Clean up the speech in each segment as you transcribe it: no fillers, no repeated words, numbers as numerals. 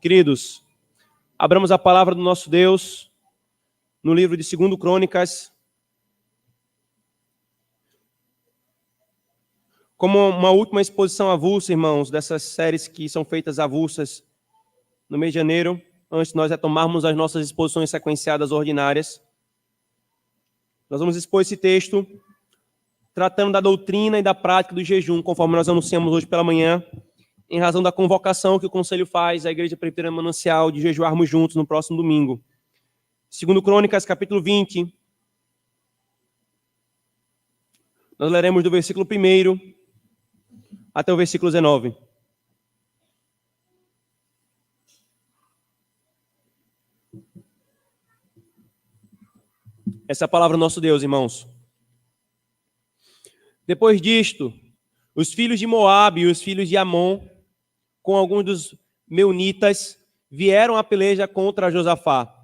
Queridos, abramos a palavra do nosso Deus no livro de 2 Crônicas. Como uma última exposição avulsa, irmãos, dessas séries que são feitas avulsas no mês de janeiro, antes de nós retomarmos as nossas exposições sequenciadas ordinárias. Nós vamos expor esse texto tratando da doutrina e da prática do jejum, conforme nós anunciamos hoje pela manhã, em razão da convocação que o Conselho faz à Igreja Presbiteriana Manancial de jejuarmos juntos no próximo domingo. 2 Crônicas, capítulo 20. Nós leremos do versículo 1 até o versículo 19. Essa é a palavra do nosso Deus, irmãos. Depois disto, os filhos de Moabe e os filhos de Amon, com alguns dos meunitas, vieram à peleja contra Josafá.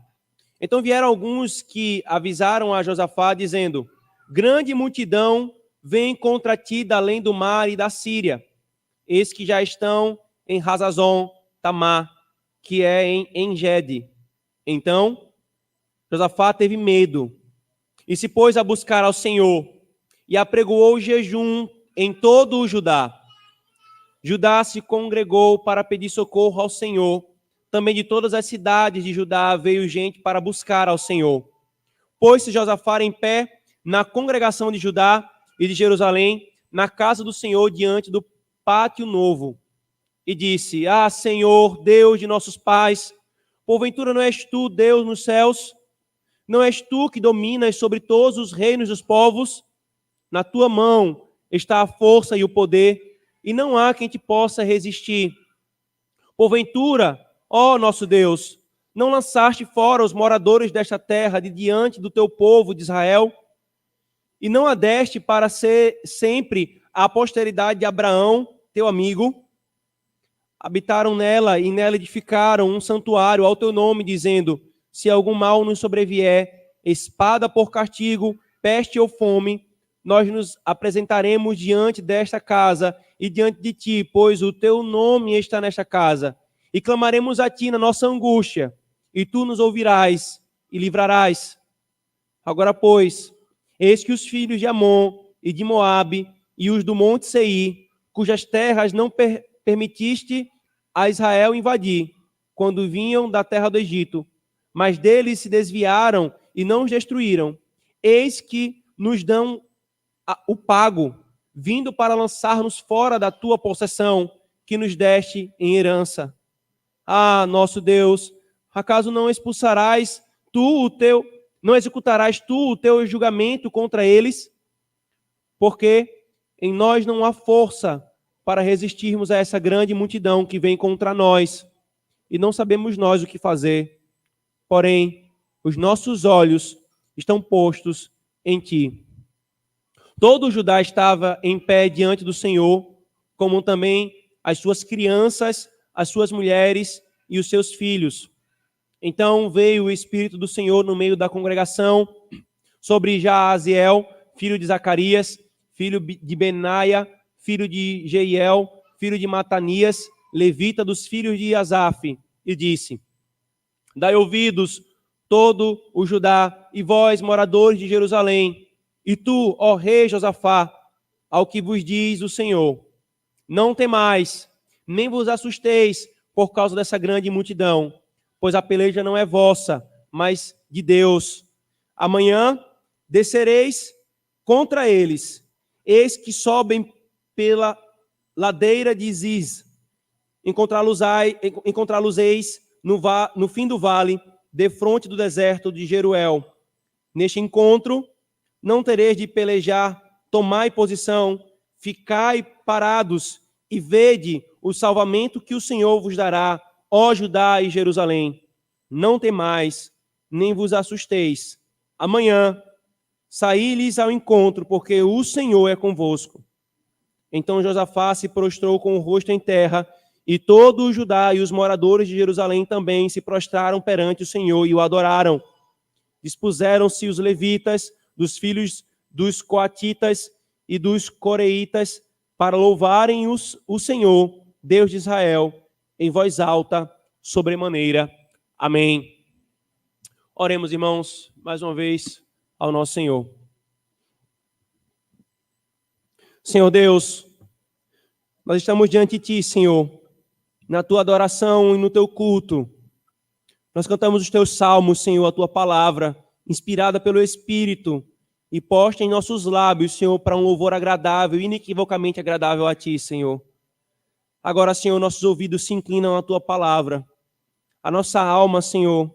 Então vieram alguns que avisaram a Josafá, dizendo: grande multidão vem contra ti da além do mar e da Síria. Eis que já estão em Hazazon Tamar, que é em Engede. Então Josafá teve medo e se pôs a buscar ao Senhor e apregoou o jejum em todo o Judá. Judá se congregou para pedir socorro ao Senhor. Também de todas as cidades de Judá veio gente para buscar ao Senhor. Pôs-se Josafá em pé na congregação de Judá e de Jerusalém, na casa do Senhor, diante do pátio novo, e disse: Ah, Senhor, Deus de nossos pais, porventura não és tu Deus nos céus? Não és tu que dominas sobre todos os reinos dos povos? Na tua mão está a força e o poder, e não há quem te possa resistir. Porventura, ó nosso Deus, não lançaste fora os moradores desta terra de diante do teu povo de Israel? E não a deste para ser sempre a posteridade de Abraão, teu amigo? Habitaram nela e nela edificaram um santuário ao teu nome, dizendo: se algum mal nos sobrevier, espada por castigo, peste ou fome, nós nos apresentaremos diante desta casa e diante de ti, pois o teu nome está nesta casa. E clamaremos a ti na nossa angústia, e tu nos ouvirás e livrarás. Agora, pois, eis que os filhos de Amon e de Moabe e os do monte Seir, cujas terras não permitiste a Israel invadir, quando vinham da terra do Egito, mas deles se desviaram e não os destruíram, eis que nos dão o pago, vindo para lançar-nos fora da tua possessão, que nos deste em herança. Ah, nosso Deus, acaso não executarás tu o teu julgamento contra eles? Porque em nós não há força para resistirmos a essa grande multidão que vem contra nós, e não sabemos nós o que fazer. Porém, os nossos olhos estão postos em ti. Todo o Judá estava em pé diante do Senhor, como também as suas crianças, as suas mulheres e os seus filhos. Então veio o Espírito do Senhor no meio da congregação sobre Jaaziel, filho de Zacarias, filho de Benaia, filho de Jeiel, filho de Matanias, levita dos filhos de Asaf, e disse: dai ouvidos todo o Judá e vós, moradores de Jerusalém, e tu, ó rei Josafá, ao que vos diz o Senhor: não temais, nem vos assusteis por causa dessa grande multidão, pois a peleja não é vossa, mas de Deus. Amanhã descereis contra eles, eis que sobem pela ladeira de Ziz. Encontrá-los-eis no fim do vale, defronte do deserto de Jeruel. Neste encontro não tereis de pelejar, tomai posição, ficai parados e vede o salvamento que o Senhor vos dará, ó Judá e Jerusalém. Não temais, nem vos assusteis. Amanhã saí-lhes ao encontro, porque o Senhor é convosco. Então Josafá se prostrou com o rosto em terra, e todo o Judá e os moradores de Jerusalém também se prostraram perante o Senhor e o adoraram. Dispuseram-se os levitas, dos filhos dos coatitas e dos coreitas, para louvarem o Senhor, Deus de Israel, em voz alta, sobremaneira. Amém. Oremos, irmãos, mais uma vez ao nosso Senhor. Senhor Deus, nós estamos diante de Ti, Senhor, na Tua adoração e no Teu culto. Nós cantamos os Teus salmos, Senhor, a Tua palavra, inspirada pelo Espírito e posta em nossos lábios, Senhor, para um louvor agradável, inequivocamente agradável a Ti, Senhor. Agora, Senhor, nossos ouvidos se inclinam à Tua palavra. A nossa alma, Senhor,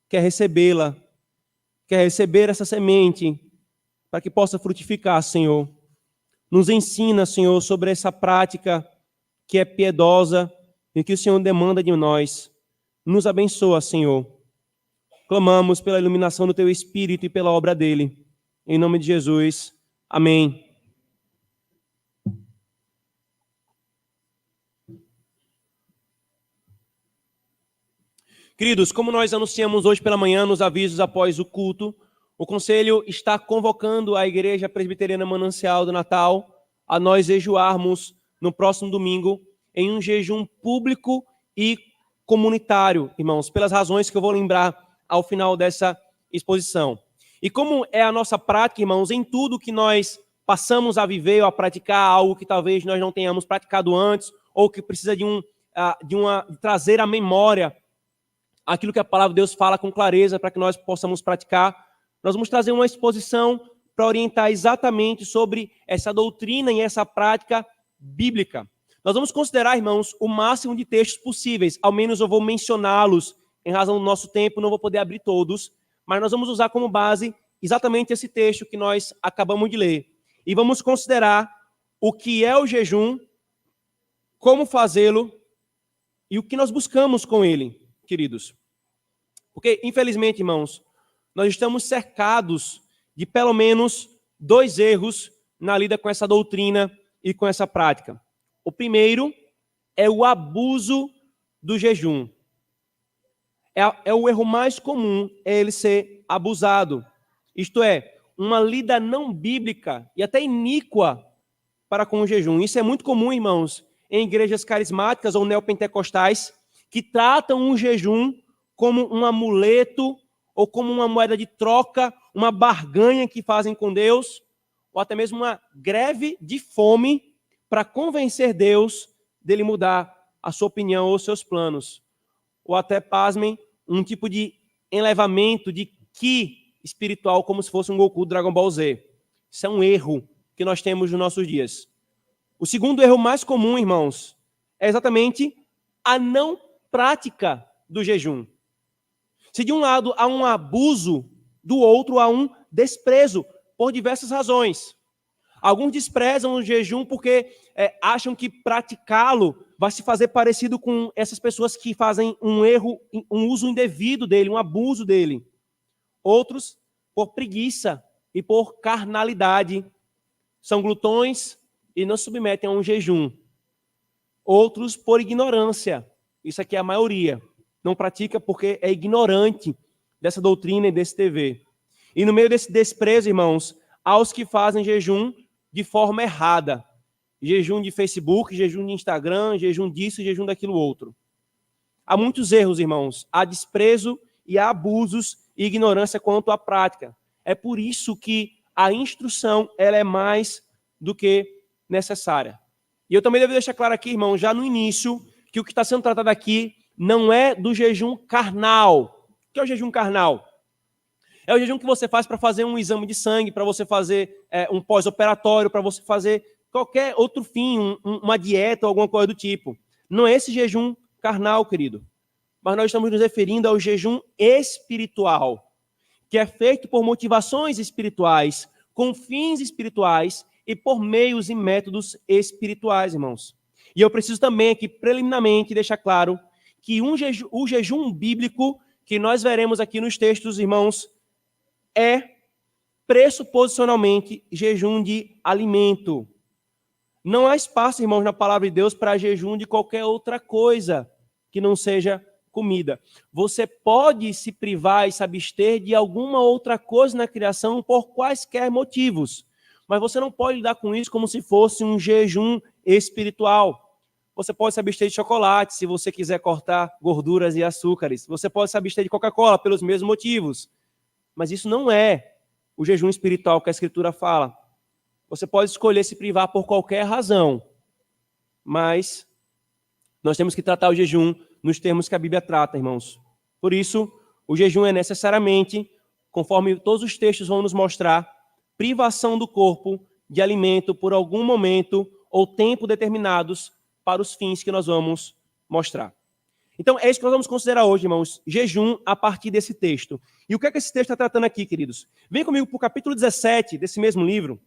quer recebê-la, quer receber essa semente para que possa frutificar, Senhor. Nos ensina, Senhor, sobre essa prática que é piedosa e que o Senhor demanda de nós. Nos abençoa, Senhor. Clamamos pela iluminação do Teu Espírito e pela obra dEle. Em nome de Jesus. Amém. Queridos, como nós anunciamos hoje pela manhã nos avisos após o culto, o Conselho está convocando a Igreja Presbiteriana Manancial do Natal a nós jejuarmos no próximo domingo em um jejum público e comunitário, irmãos, pelas razões que eu vou lembrar ao final dessa exposição. E como é a nossa prática, irmãos, em tudo que nós passamos a viver ou a praticar, algo que talvez nós não tenhamos praticado antes, ou que precisa de trazer à memória aquilo que a palavra de Deus fala com clareza para que nós possamos praticar, nós vamos trazer uma exposição para orientar exatamente sobre essa doutrina e essa prática bíblica. Nós vamos considerar, irmãos, o máximo de textos possíveis, ao menos eu vou mencioná-los em razão do nosso tempo, não vou poder abrir todos, mas nós vamos usar como base exatamente esse texto que nós acabamos de ler. E vamos considerar o que é o jejum, como fazê-lo e o que nós buscamos com ele, queridos. Porque, infelizmente, irmãos, nós estamos cercados de pelo menos 2 erros na lida com essa doutrina e com essa prática. O primeiro é o abuso do jejum. É o erro mais comum, é ele ser abusado. Isto é, uma lida não bíblica e até iníqua para com o jejum. Isso é muito comum, irmãos, em igrejas carismáticas ou neopentecostais que tratam o jejum como um amuleto ou como uma moeda de troca, uma barganha que fazem com Deus, ou até mesmo uma greve de fome para convencer Deus dele mudar a sua opinião ou seus planos. Ou até, pasmem, um tipo de elevamento de ki espiritual, como se fosse um Goku do Dragon Ball Z. Isso é um erro que nós temos nos nossos dias. O segundo erro mais comum, irmãos, é exatamente a não prática do jejum. Se de um lado há um abuso, do outro há um desprezo, por diversas razões. Alguns desprezam o jejum porque acham que praticá-lo vai se fazer parecido com essas pessoas que fazem um erro, um uso indevido dele, um abuso dele. Outros, por preguiça e por carnalidade, são glutões e não se submetem a um jejum. Outros, por ignorância. Isso aqui é a maioria. Não pratica porque é ignorante dessa doutrina e desse dever. E no meio desse desprezo, irmãos, há os que fazem jejum de forma errada. Jejum de Facebook, jejum de Instagram, jejum disso, jejum daquilo outro. Há muitos erros, irmãos. Há desprezo e há abusos e ignorância quanto à prática. É por isso que a instrução ela é mais do que necessária. E eu também devo deixar claro aqui, irmão, já no início, que o que está sendo tratado aqui não é do jejum carnal. O que é o jejum carnal? É o jejum que você faz para fazer um exame de sangue, para você fazer um pós-operatório, para você fazer qualquer outro fim, uma dieta ou alguma coisa do tipo. Não é esse jejum carnal, querido. Mas nós estamos nos referindo ao jejum espiritual, que é feito por motivações espirituais, com fins espirituais e por meios e métodos espirituais, irmãos. E eu preciso também aqui, preliminarmente, deixar claro que o jejum bíblico que nós veremos aqui nos textos, irmãos, é pressuposicionalmente jejum de alimento. Não há espaço, irmãos, na palavra de Deus para jejum de qualquer outra coisa que não seja comida. Você pode se privar e se abster de alguma outra coisa na criação por quaisquer motivos, mas você não pode lidar com isso como se fosse um jejum espiritual. Você pode se abster de chocolate se você quiser cortar gorduras e açúcares. Você pode se abster de Coca-Cola pelos mesmos motivos. Mas isso não é o jejum espiritual que a Escritura fala. Você pode escolher se privar por qualquer razão. Mas nós temos que tratar o jejum nos termos que a Bíblia trata, irmãos. Por isso, o jejum é necessariamente, conforme todos os textos vão nos mostrar, privação do corpo de alimento por algum momento ou tempo determinados para os fins que nós vamos mostrar. Então, é isso que nós vamos considerar hoje, irmãos, jejum a partir desse texto. E o que é que esse texto está tratando aqui, queridos? Vem comigo para o capítulo 17 desse mesmo livro.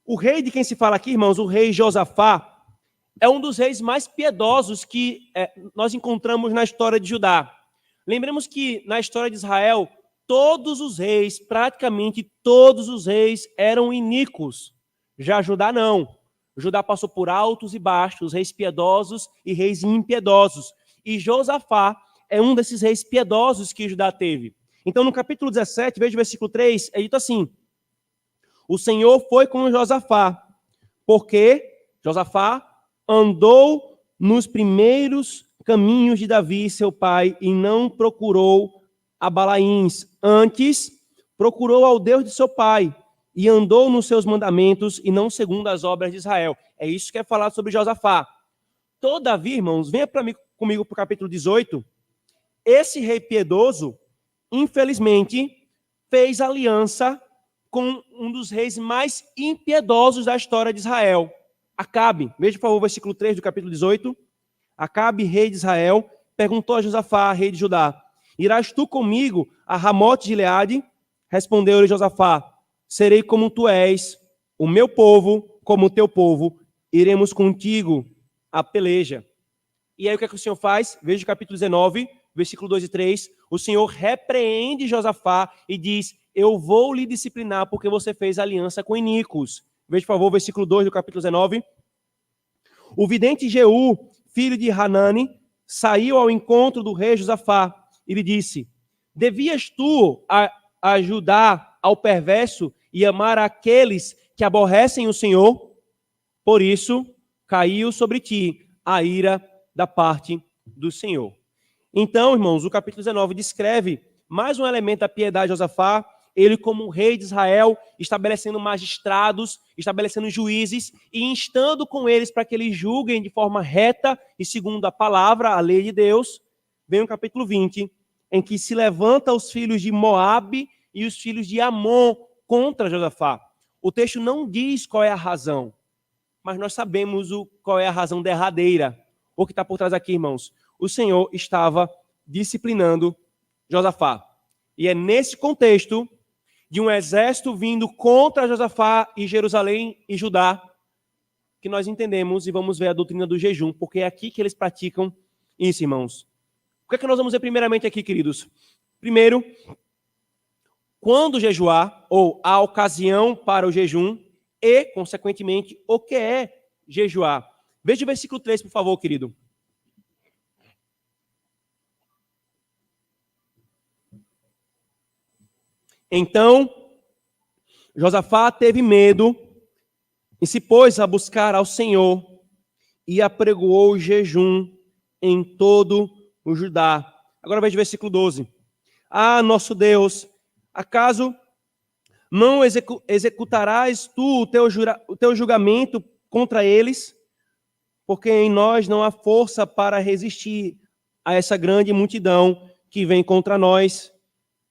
O rei de quem se fala aqui, irmãos, o rei Josafá, é um dos reis mais piedosos que nós encontramos na história de Judá. Lembremos que na história de Israel, todos os reis, praticamente todos os reis, eram iníquos. Já Judá não. Judá passou por altos e baixos, reis piedosos e reis impiedosos. E Josafá é um desses reis piedosos que Judá teve. Então, no capítulo 17, veja o versículo 3, é dito assim: o Senhor foi com Josafá, porque Josafá andou nos primeiros caminhos de Davi, seu pai, e não procurou a Balaíns. Antes, procurou ao Deus de seu pai, e andou nos seus mandamentos, e não segundo as obras de Israel. É isso que é falado sobre Josafá. Todavia, irmãos, venha comigo para o capítulo 18. Esse rei piedoso, infelizmente, fez aliança com um dos reis mais impiedosos da história de Israel, Acabe. Veja, por favor, o versículo 3 do capítulo 18. Acabe, rei de Israel, perguntou a Josafá, rei de Judá: irás tu comigo a Ramote de Gileade? Respondeu-lhe Josafá: serei como tu és, o meu povo como o teu povo, iremos contigo à peleja. E aí o que é que o Senhor faz? Veja o capítulo 19, versículo 2 e 3. O Senhor repreende Josafá e diz: eu vou lhe disciplinar porque você fez aliança com iníquos. Veja, por favor, o versículo 2 do capítulo 19. O vidente Jeú, filho de Hanani, saiu ao encontro do rei Josafá e lhe disse: devias tu ajudar ao perverso e amar aqueles que aborrecem o Senhor? Por isso, caiu sobre ti a ira da parte do Senhor. Então, irmãos, o capítulo 19 descreve mais um elemento da piedade de Josafá, ele como rei de Israel, estabelecendo magistrados, estabelecendo juízes e instando com eles para que eles julguem de forma reta e segundo a palavra, a lei de Deus. Vem o capítulo 20, em que se levanta os filhos de Moabe e os filhos de Amon contra Josafá. O texto não diz qual é a razão, mas nós sabemos qual é a razão derradeira. O que está por trás aqui, irmãos? O Senhor estava disciplinando Josafá. E é nesse contexto de um exército vindo contra Josafá e Jerusalém e Judá que nós entendemos e vamos ver a doutrina do jejum, porque é aqui que eles praticam isso, irmãos. O que é que nós vamos ver primeiramente aqui, queridos? Primeiro, quando jejuar, ou a ocasião para o jejum, e, consequentemente, o que é jejuar. Veja o versículo 3, por favor, querido. Então, Josafá teve medo e se pôs a buscar ao Senhor e apregoou o jejum em todo o Judá. Agora veja o versículo 12. Ah, nosso Deus, acaso não executarás tu o teu julgamento contra eles? Porque em nós não há força para resistir a essa grande multidão que vem contra nós.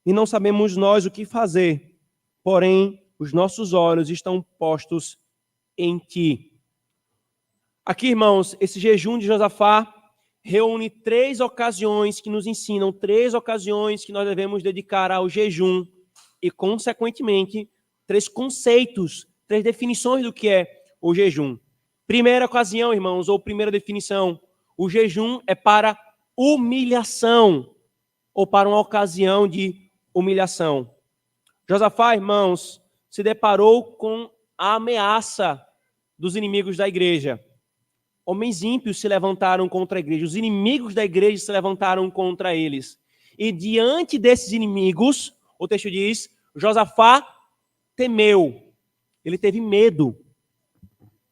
E não sabemos nós o que fazer, porém os nossos olhos estão postos em ti. Aqui, irmãos, esse jejum de Josafá reúne 3 ocasiões que nos ensinam, 3 ocasiões que nós devemos dedicar ao jejum e, consequentemente, 3 conceitos, 3 definições do que é o jejum. Primeira ocasião, irmãos, ou primeira definição, o jejum é para humilhação ou para uma ocasião de humilhação. Josafá, irmãos, se deparou com a ameaça dos inimigos da igreja. Homens ímpios se levantaram contra a igreja, os inimigos da igreja se levantaram contra eles. E diante desses inimigos, o texto diz, Josafá temeu, ele teve medo.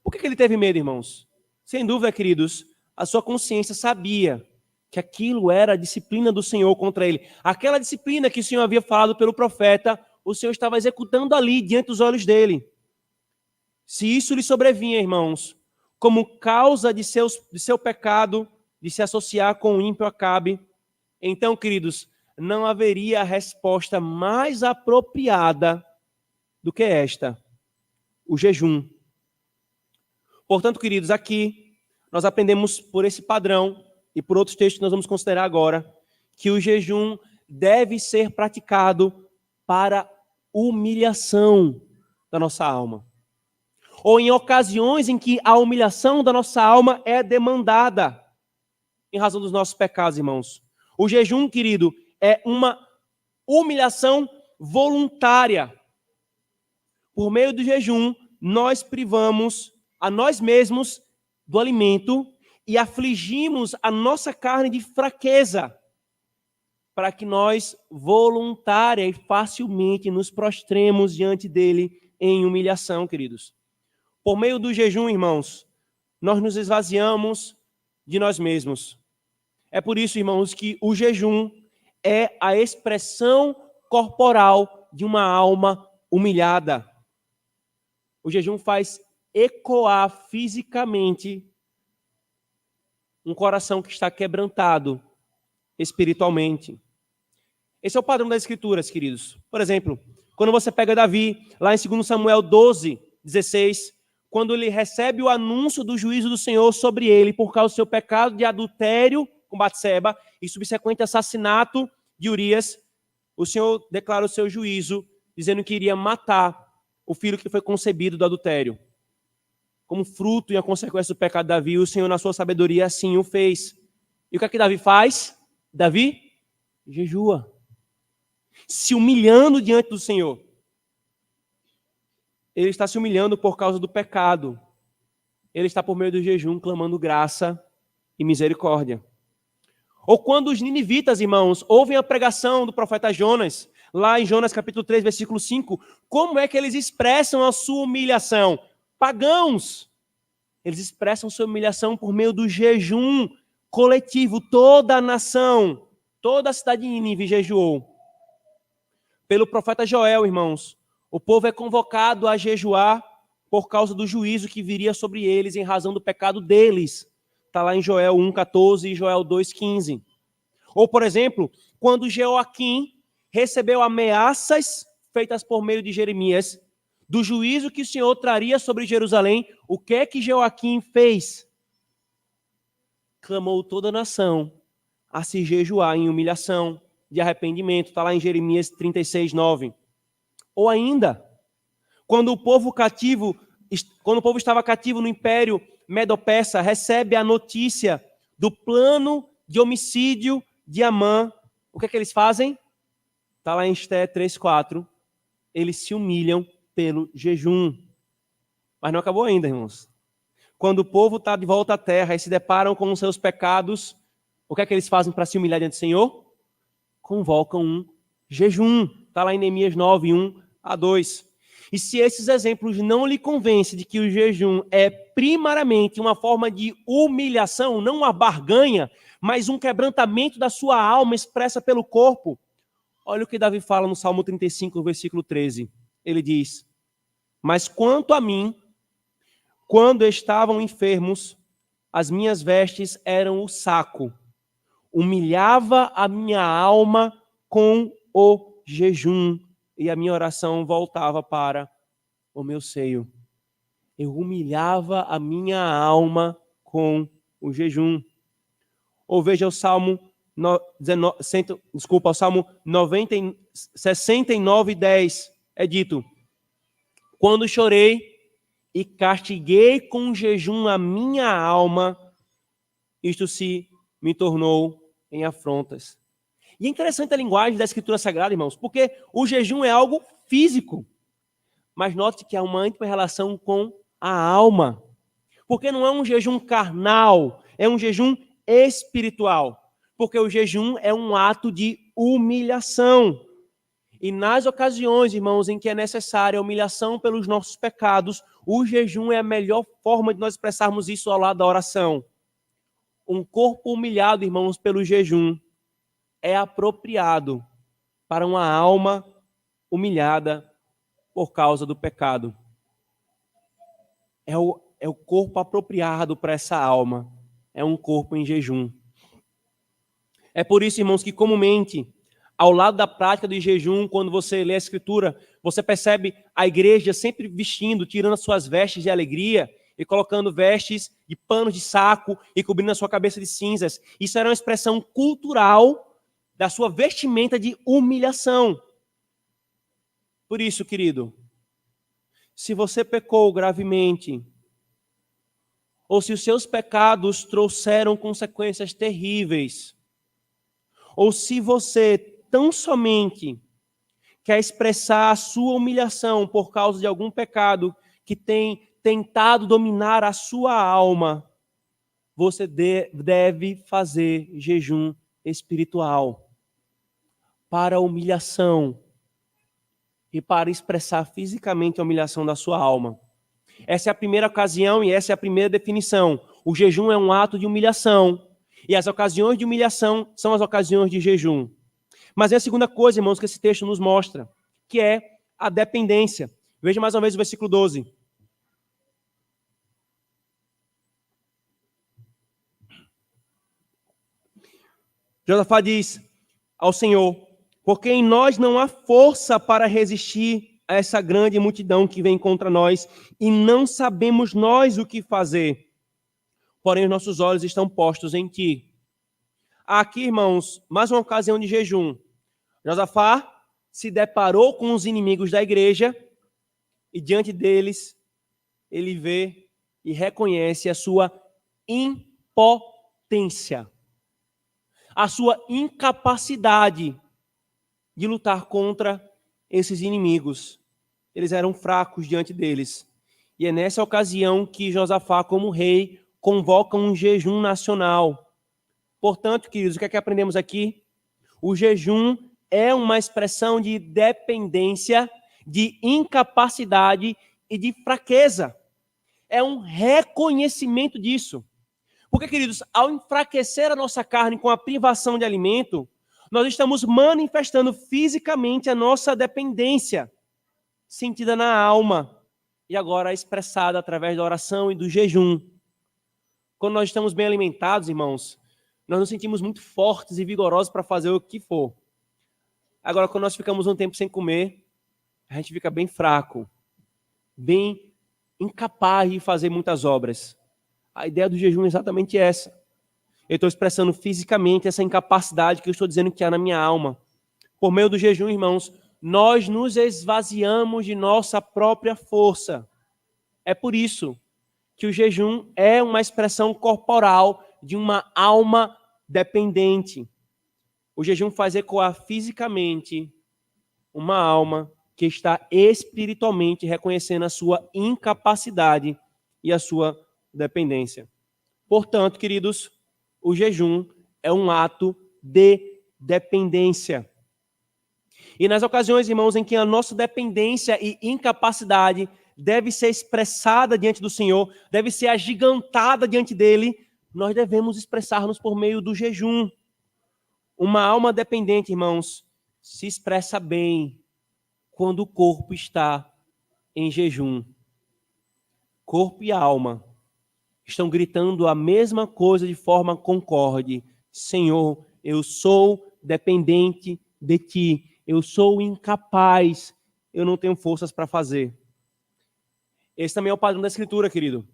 Por que ele teve medo, irmãos? Sem dúvida, queridos, a sua consciência sabia que aquilo era a disciplina do Senhor contra ele. Aquela disciplina que o Senhor havia falado pelo profeta, o Senhor estava executando ali, diante dos olhos dele. Se isso lhe sobrevinha, irmãos, como causa de seu pecado, de se associar com o ímpio Acabe, então, queridos, não haveria resposta mais apropriada do que esta, o jejum. Portanto, queridos, aqui nós aprendemos por esse padrão e por outros textos que nós vamos considerar agora, que o jejum deve ser praticado para humilhação da nossa alma. Ou em ocasiões em que a humilhação da nossa alma é demandada em razão dos nossos pecados, irmãos. O jejum, querido, é uma humilhação voluntária. Por meio do jejum, nós privamos a nós mesmos do alimento e afligimos a nossa carne de fraqueza, para que nós voluntária e facilmente nos prostremos diante dele em humilhação, queridos. Por meio do jejum, irmãos, nós nos esvaziamos de nós mesmos. É por isso, irmãos, que o jejum é a expressão corporal de uma alma humilhada. O jejum faz ecoar fisicamente um coração que está quebrantado espiritualmente. Esse é o padrão das Escrituras, queridos. Por exemplo, quando você pega Davi, lá em 2 Samuel 12, 16, quando ele recebe o anúncio do juízo do Senhor sobre ele por causa do seu pecado de adultério com Batseba e subsequente assassinato de Urias, o Senhor declara o seu juízo, dizendo que iria matar o filho que foi concebido do adultério. Como fruto e a consequência do pecado de Davi, o Senhor, na sua sabedoria, assim o fez. E o que é que Davi faz? Davi jejua, se humilhando diante do Senhor. Ele está se humilhando por causa do pecado. Ele está, por meio do jejum, clamando graça e misericórdia. Ou quando os ninivitas, irmãos, ouvem a pregação do profeta Jonas, lá em Jonas capítulo 3, versículo 5, como é que eles expressam a sua humilhação? Pagãos! Eles expressam sua humilhação por meio do jejum coletivo. Toda a nação, toda a cidade de Nínive jejuou. Pelo profeta Joel, irmãos, o povo é convocado a jejuar por causa do juízo que viria sobre eles em razão do pecado deles. Está lá em Joel 1,14 e Joel 2,15. Ou, por exemplo, quando Jeoaquim recebeu ameaças feitas por meio de Jeremias, do juízo que o Senhor traria sobre Jerusalém, o que é que Jeoaquim fez? Clamou toda a nação a se jejuar em humilhação, de arrependimento. Está lá em Jeremias 36, 9. Ou ainda, quando o povo estava cativo no Império Medo-Persa, recebe a notícia do plano de homicídio de Amã, o que é que eles fazem? Está lá em Esté 3:4. Eles se humilham pelo jejum. Mas não acabou ainda, irmãos. Quando o povo está de volta à terra e se deparam com os seus pecados, o que é que eles fazem para se humilhar diante do Senhor? Convocam um jejum. Está lá em Neemias 9, 1-2. E se esses exemplos não lhe convencem de que o jejum é primariamente uma forma de humilhação, não uma barganha, mas um quebrantamento da sua alma expressa pelo corpo, olha o que Davi fala no Salmo 35, versículo 13. Ele diz: mas quanto a mim, quando estavam enfermos, as minhas vestes eram o saco, humilhava a minha alma com o jejum, e a minha oração voltava para o meu seio. Eu humilhava a minha alma com o jejum. Ou veja o Salmo 69:10. É dito: quando chorei e castiguei com jejum a minha alma, isto se me tornou em afrontas. E é interessante a linguagem da Escritura Sagrada, irmãos, porque o jejum é algo físico. Mas note que há uma íntima relação com a alma. Porque não é um jejum carnal, é um jejum espiritual. Porque o jejum é um ato de humilhação. E nas ocasiões, irmãos, em que é necessária a humilhação pelos nossos pecados, o jejum é a melhor forma de nós expressarmos isso ao lado da oração. Um corpo humilhado, irmãos, pelo jejum é apropriado para uma alma humilhada por causa do pecado. É o corpo apropriado para essa alma. É um corpo em jejum. É por isso, irmãos, que comumente, ao lado da prática do jejum, quando você lê a Escritura, você percebe a igreja sempre vestindo, tirando as suas vestes de alegria e colocando vestes de panos de saco e cobrindo a sua cabeça de cinzas. Isso era uma expressão cultural da sua vestimenta de humilhação. Por isso, querido, se você pecou gravemente, ou se os seus pecados trouxeram consequências terríveis, ou se você tão somente quer expressar a sua humilhação por causa de algum pecado que tem tentado dominar a sua alma, você deve fazer jejum espiritual para a humilhação e para expressar fisicamente a humilhação da sua alma. Essa é a primeira ocasião e essa é a primeira definição. O jejum é um ato de humilhação. E as ocasiões de humilhação são as ocasiões de jejum. Mas é a segunda coisa, irmãos, que esse texto nos mostra, que é a dependência. Veja mais uma vez o versículo 12. Josafá diz ao Senhor: porque em nós não há força para resistir a essa grande multidão que vem contra nós, e não sabemos nós o que fazer. Porém, os nossos olhos estão postos em ti. Aqui, irmãos, mais uma ocasião de jejum. Josafá se deparou com os inimigos da igreja e diante deles ele vê e reconhece a sua impotência, a sua incapacidade de lutar contra esses inimigos. Eles eram fracos diante deles. E é nessa ocasião que Josafá, como rei, convoca um jejum nacional. Portanto, queridos, o que é que aprendemos aqui? O jejum é uma expressão de dependência, de incapacidade e de fraqueza. É um reconhecimento disso. Porque, queridos, ao enfraquecer a nossa carne com a privação de alimento, nós estamos manifestando fisicamente a nossa dependência, sentida na alma, e agora expressada através da oração e do jejum. Quando nós estamos bem alimentados, irmãos, nós nos sentimos muito fortes e vigorosos para fazer o que for. Agora, quando nós ficamos um tempo sem comer, a gente fica bem fraco, bem incapaz de fazer muitas obras. A ideia do jejum é exatamente essa. Eu estou expressando fisicamente essa incapacidade que eu estou dizendo que há na minha alma. Por meio do jejum, irmãos, nós nos esvaziamos de nossa própria força. É por isso que o jejum é uma expressão corporal de uma alma dependente. O jejum faz ecoar fisicamente uma alma que está espiritualmente reconhecendo a sua incapacidade e a sua dependência. Portanto, queridos, o jejum é um ato de dependência. E nas ocasiões, irmãos, em que a nossa dependência e incapacidade deve ser expressada diante do Senhor, deve ser agigantada diante dele, nós devemos expressar-nos por meio do jejum. Uma alma dependente, irmãos, se expressa bem quando o corpo está em jejum. Corpo e alma estão gritando a mesma coisa de forma concorde. Senhor, eu sou dependente de ti. Eu sou incapaz. Eu não tenho forças para fazer. Esse também é o padrão da Escritura, querido.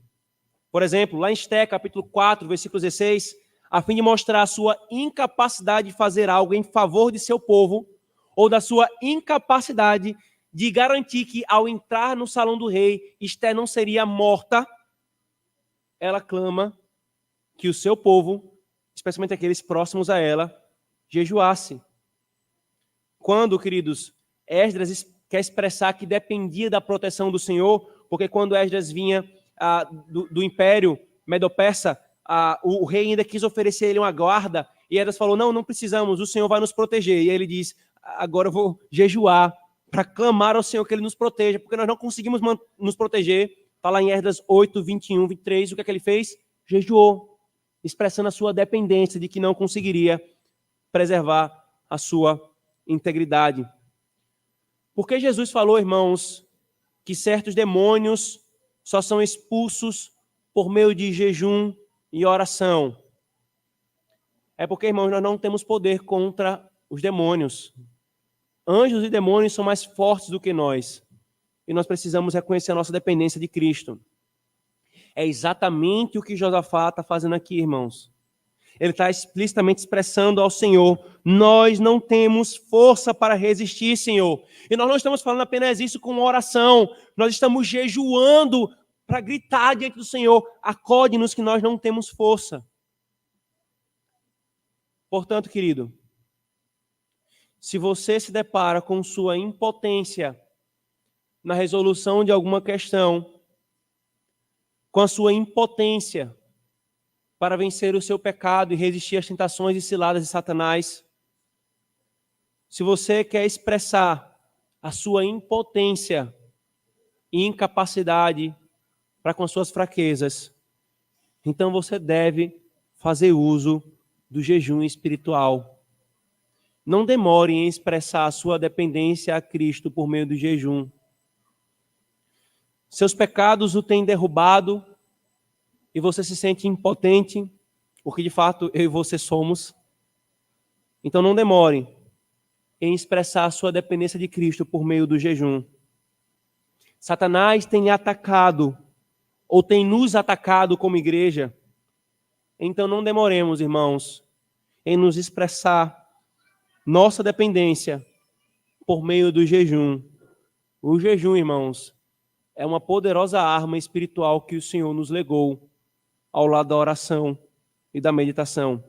Por exemplo, lá em Esté, capítulo 4, versículo 16, a fim de mostrar a sua incapacidade de fazer algo em favor de seu povo, ou da sua incapacidade de garantir que, ao entrar no salão do rei, Esté não seria morta, ela clama que o seu povo, especialmente aqueles próximos a ela, jejuasse. Quando, queridos, Esdras quer expressar que dependia da proteção do Senhor, porque quando Esdras vinha do Império Medo-Persa, o rei ainda quis oferecer a ele uma guarda, e Esdras falou, não precisamos, o Senhor vai nos proteger. E ele diz, agora eu vou jejuar para clamar ao Senhor que Ele nos proteja, porque nós não conseguimos nos proteger. Está lá em Esdras 8, 21, 23, o que é que ele fez? Jejuou, expressando a sua dependência de que não conseguiria preservar a sua integridade. Porque Jesus falou, irmãos, que certos demônios só são expulsos por meio de jejum e oração. É porque, irmãos, nós não temos poder contra os demônios. Anjos e demônios são mais fortes do que nós. E nós precisamos reconhecer a nossa dependência de Cristo. É exatamente o que Josafá está fazendo aqui, irmãos. Ele está explicitamente expressando ao Senhor: nós não temos força para resistir, Senhor. E nós não estamos falando apenas isso com oração. Nós estamos jejuando para gritar diante do Senhor: acode-nos que nós não temos força. Portanto, querido, se você se depara com sua impotência na resolução de alguma questão, com a sua impotência para vencer o seu pecado e resistir às tentações e ciladas de Satanás, se você quer expressar a sua impotência e incapacidade para com as suas fraquezas, então você deve fazer uso do jejum espiritual. Não demore em expressar a sua dependência a Cristo por meio do jejum. Seus pecados o têm derrubado e você se sente impotente, porque de fato eu e você somos. Então não demore em expressar a sua dependência de Cristo por meio do jejum. Satanás tem lhe atacado, ou tem nos atacado como igreja. Então não demoremos, irmãos, em nos expressar nossa dependência por meio do jejum. O jejum, irmãos, é uma poderosa arma espiritual que o Senhor nos legou ao lado da oração e da meditação.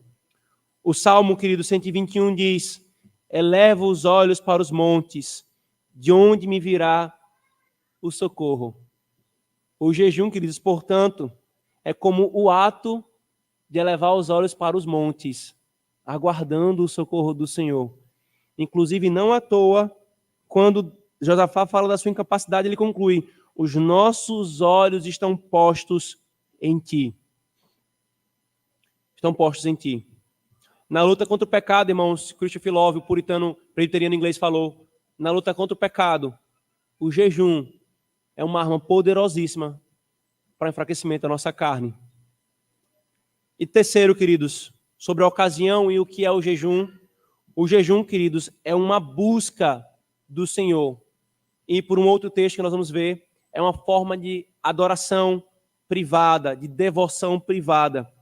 O Salmo, querido, 121 diz: eleva os olhos para os montes, de onde me virá o socorro. O jejum, queridos, portanto, é como o ato de elevar os olhos para os montes, aguardando o socorro do Senhor. Inclusive, não à toa, quando Josafá fala da sua incapacidade, ele conclui: os nossos olhos estão postos em ti. Estão postos em ti. Na luta contra o pecado, irmãos, Christopher Love, o puritano presbiteriano inglês, falou: na luta contra o pecado, o jejum é uma arma poderosíssima para o enfraquecimento da nossa carne. E terceiro, queridos, sobre a ocasião e o que é o jejum. O jejum, queridos, é uma busca do Senhor. E por um outro texto que nós vamos ver, é uma forma de adoração privada, de devoção privada.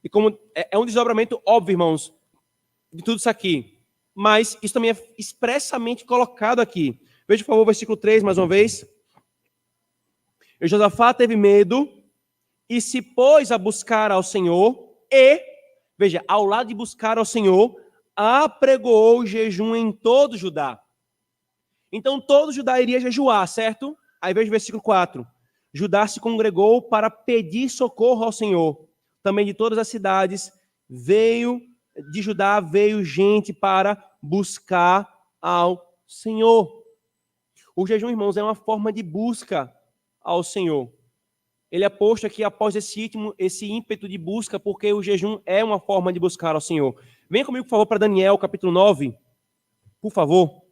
E como é um desdobramento óbvio, irmãos, de tudo isso aqui. Mas isso também é expressamente colocado aqui. Veja, por favor, o versículo 3, mais uma vez. E Josafá teve medo e se pôs a buscar ao Senhor e, veja, ao lado de buscar ao Senhor, apregoou o jejum em todo Judá. Então todo Judá iria jejuar, certo? Aí veja o versículo 4. Judá se congregou para pedir socorro ao Senhor. Também de todas as cidades de Judá veio gente para buscar ao Senhor. O jejum, irmãos, é uma forma de busca ao Senhor. Ele é posto aqui após esse ímpeto de busca, porque o jejum é uma forma de buscar ao Senhor. Venha comigo, por favor, para Daniel, capítulo 9. Por favor.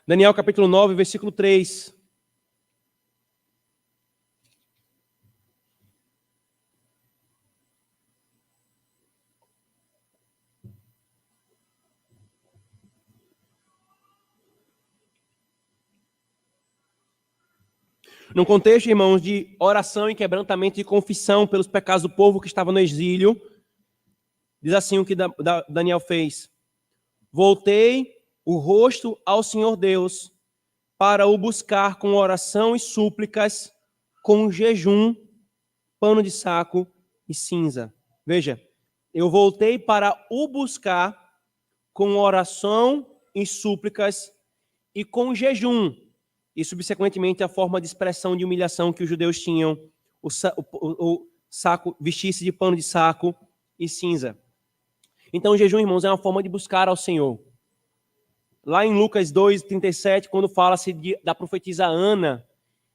Daniel, capítulo 9, versículo 3. Num contexto, irmãos, de oração e quebrantamento e confissão pelos pecados do povo que estava no exílio, diz assim o que Daniel fez: voltei o rosto ao Senhor Deus para o buscar com oração e súplicas, com jejum, pano de saco e cinza. Veja, eu voltei para o buscar com oração e súplicas e com jejum. E, subsequentemente, a forma de expressão de humilhação que os judeus tinham o saco, vestir-se de pano de saco e cinza. Então, o jejum, irmãos, é uma forma de buscar ao Senhor. Lá em Lucas 2:37, quando fala-se da profetisa Ana,